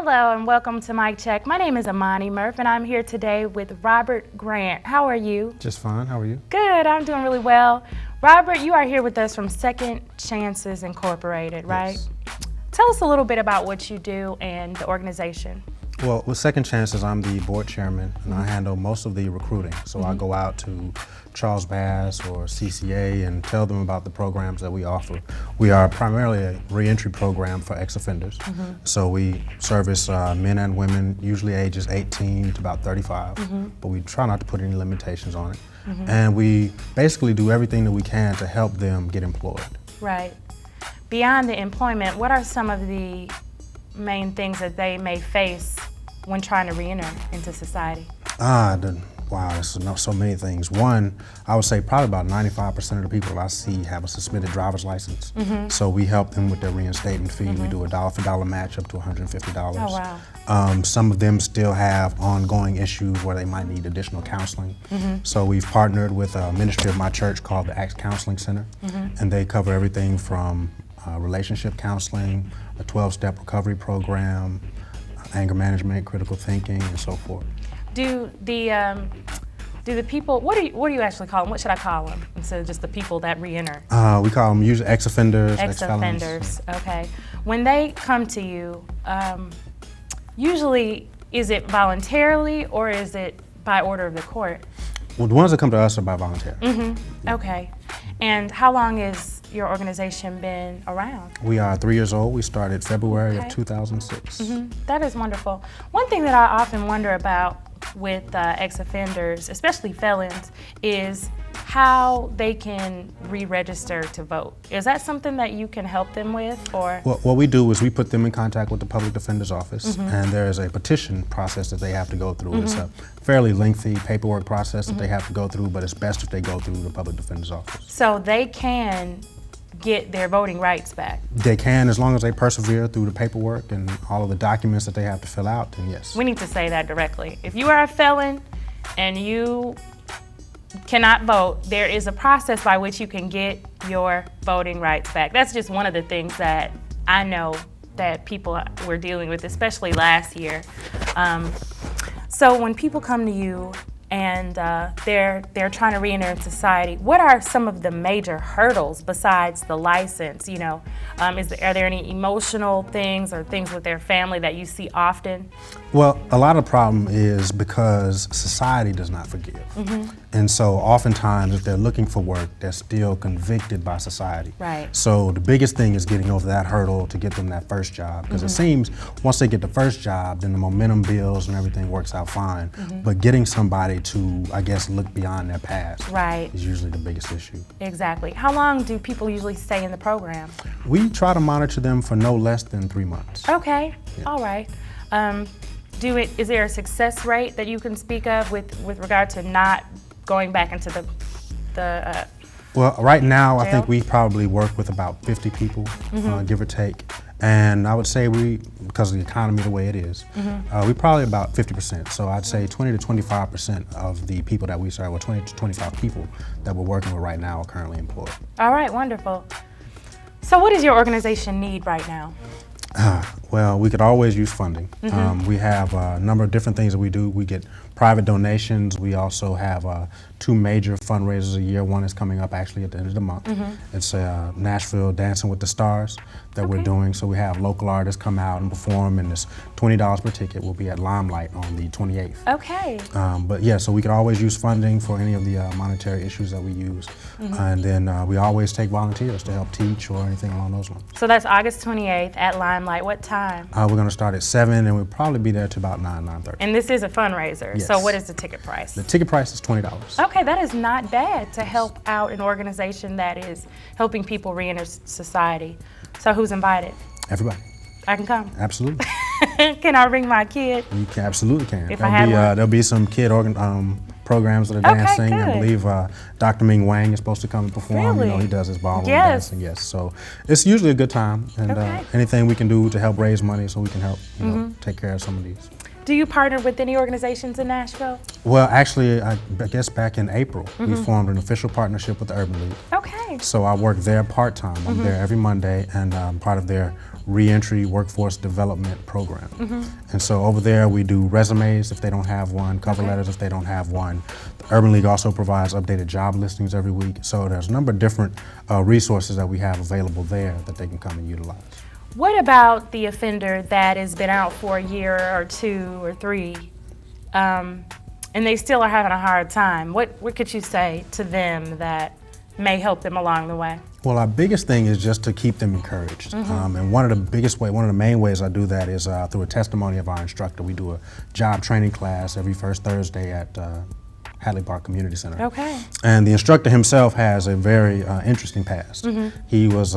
Hello and welcome to Mic Check. My name is Amani Murph and I'm here today with Robert Grant. How are you? Just fine. How are you? Good. I'm doing really well. Robert, you are here with us from Second Chances Incorporated, right? Yes. Tell us a little bit about what you do and the organization. Well, with Second Chances, I'm the board chairman and I handle most of the recruiting. So I go out to Charles Bass or CCA and tell them about the programs that we offer. We are primarily a reentry program for ex-offenders. So we service men and women, usually ages 18 to about 35, but we try not to put any limitations on it. And we basically do everything that we can to help them get employed. Right. Beyond the employment, what are some of the main things that they may face when trying to re-enter into society? Wow, there's so many things. One, I would say probably about 95% of the people I see have a suspended driver's license. So we help them with their reinstatement fee. We do a dollar for dollar match up to $150. Oh, wow. Some of them still have ongoing issues where they might need additional counseling. So we've partnered with a ministry of my church called the Counseling Center, and they cover everything from relationship counseling, a 12-step recovery program, anger management, critical thinking, and so forth. Do the people, what do you actually call them? What should I call them instead of just the people that re-enter? We call them usually ex-offenders, Ex-offenders, okay. When they come to you, usually is it voluntarily or is it by order of the court? Well, the ones that come to us are by volunteer. Okay. And how long has your organization been around? We are 3 years old. We started February of 2006. That is wonderful. One thing that I often wonder about with ex-offenders, especially felons, is how they can re-register to vote. Is that something that you can help them with, or? Well, what we do is we put them in contact with the public defender's office, and there is a petition process that they have to go through. It's a fairly lengthy paperwork process that they have to go through, but it's best if they go through the public defender's office. So they can get their voting rights back? They can, as long as they persevere through the paperwork and all of the documents that they have to fill out, then yes. We need to say that directly. If you are a felon and you cannot vote, there is a process by which you can get your voting rights back. That's just one of the things that I know that people were dealing with, especially last year. So when people come to you and they're trying to re-enter in society, what are some of the major hurdles besides the license? You know, are there any emotional things or things with their family that you see often? Well, a lot of the problem is because society does not forgive. And so oftentimes if they're looking for work, they're still convicted by society. Right. So the biggest thing is getting over that hurdle to get them that first job. Because it seems once they get the first job, then the momentum builds and everything works out fine. But getting somebody to, I guess, look beyond their past is usually the biggest issue. Exactly. How long do people usually stay in the program? We try to monitor them for no less than 3 months. Okay, all right. Is there a success rate that you can speak of with regard to not going back into the Well, right now, jail? I think we probably work with about 50 people, give or take. And I would say because of the economy the way it is, we probably about 50%. So I'd say 20 to 25% of the people that we serve, or 20 to 25 people that we're working with right now are currently employed. All right, wonderful. So what does your organization need right now? Well, we could always use funding. We have a number of different things that we do. We get private donations. We also have 2 major fundraisers a year. One is coming up actually at the end of the month. It's Nashville Dancing with the Stars that we're doing. So we have local artists come out and perform, and it's $20 per ticket. We'll be at Limelight on the 28th. Okay. But yeah, so we could always use funding for any of the monetary issues that we use. And then we always take volunteers to help teach or anything along those lines. So that's August 28th at Limelight. What time? We're going to start at 7 and we'll probably be there to about 9:30. And this is a fundraiser. Yes. So what is the ticket price? The ticket price is $20. Okay, that is not bad to help out an organization that is helping people re-enter society. So who's invited? Everybody. I can come? Absolutely. Can I bring my kid? You absolutely can. If I had one? There'll be some kid programs that are dancing. Good. I believe Dr. Ming Wang is supposed to come and perform. Really? You know, he does his ballroom Yes. dancing. Yes. So it's usually a good time, and anything we can do to help raise money so we can help take care of some of these. Do you partner with any organizations in Nashville? Well, actually, I guess back in April, we formed an official partnership with the Urban League. Okay. So I work there part-time. I'm there every Monday, and I'm part of their reentry workforce development program. And so over there we do resumes if they don't have one, cover letters if they don't have one. The Urban League also provides updated job listings every week. So there's a number of different resources that we have available there that they can come and utilize. What about the offender that has been out for a year or 2 or 3, and they still are having a hard time? What could you say to them that may help them along the way? Well, our biggest thing is just to keep them encouraged. And one of the main ways I do that is through a testimony of our instructor. We do a job training class every first Thursday at Hadley Park Community Center. Okay. And the instructor himself has a very interesting past. He was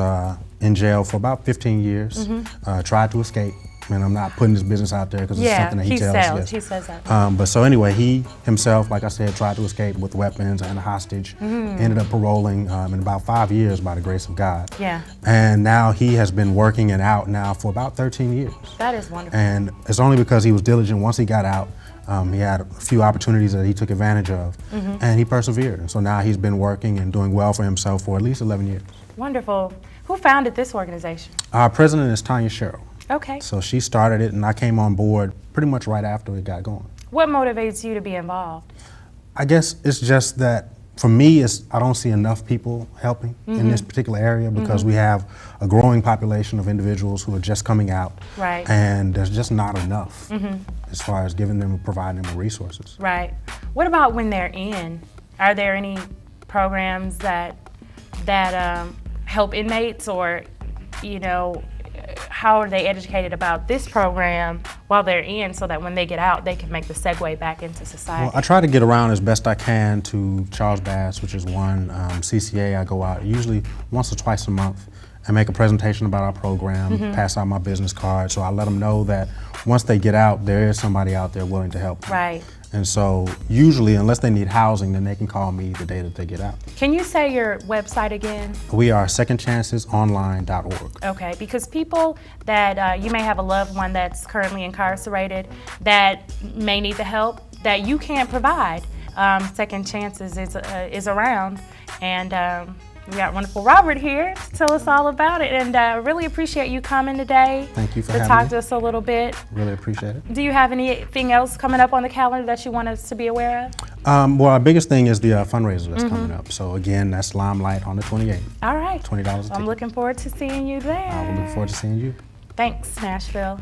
in jail for about 15 years, tried to escape. And I'm not putting his business out there because it's something that he tells. Yes. He says that. But so anyway, he himself, like I said, tried to escape with weapons and a hostage. Ended up paroling in about 5 years by the grace of God. Yeah. And now he has been working and out now for about 13 years. That is wonderful. And it's only because he was diligent. Once he got out, he had a few opportunities that he took advantage of, and he persevered. And so now he's been working and doing well for himself for at least 11 years. Wonderful. Who founded this organization? Our president is Tanya Sherrill. Okay. So she started it, and I came on board pretty much right after it got going. What motivates you to be involved? I guess it's just that for me, I don't see enough people helping in this particular area because we have a growing population of individuals who are just coming out. Right. And there's just not enough as far as giving them, providing them with resources. Right. What about when they're in? Are there any programs that help inmates, or, you know, how are they educated about this program while they're in so that when they get out, they can make the segue back into society? Well, I try to get around as best I can to Charles Bass, which is one. CCA, I go out usually once or twice a month and make a presentation about our program, pass out my business card. So I let them know that once they get out, there is somebody out there willing to help them. Right. And so usually, unless they need housing, then they can call me the day that they get out. Can you say your website again? We are secondchancesonline.org. Okay, because people that, you may have a loved one that's currently incarcerated that may need the help that you can't provide. Second Chances is around, and we got wonderful Robert here to tell us all about it, and really appreciate you coming today. Thank you for to having talk me. to us a little bit. Really appreciate it. Do you have anything else coming up on the calendar that you want us to be aware of? Well, our biggest thing is the fundraiser that's coming up. So again, that's Limelight on the 28th. All right. $20 a ticket. I'm looking forward to seeing you there. I will look forward to seeing you. Thanks, Nashville.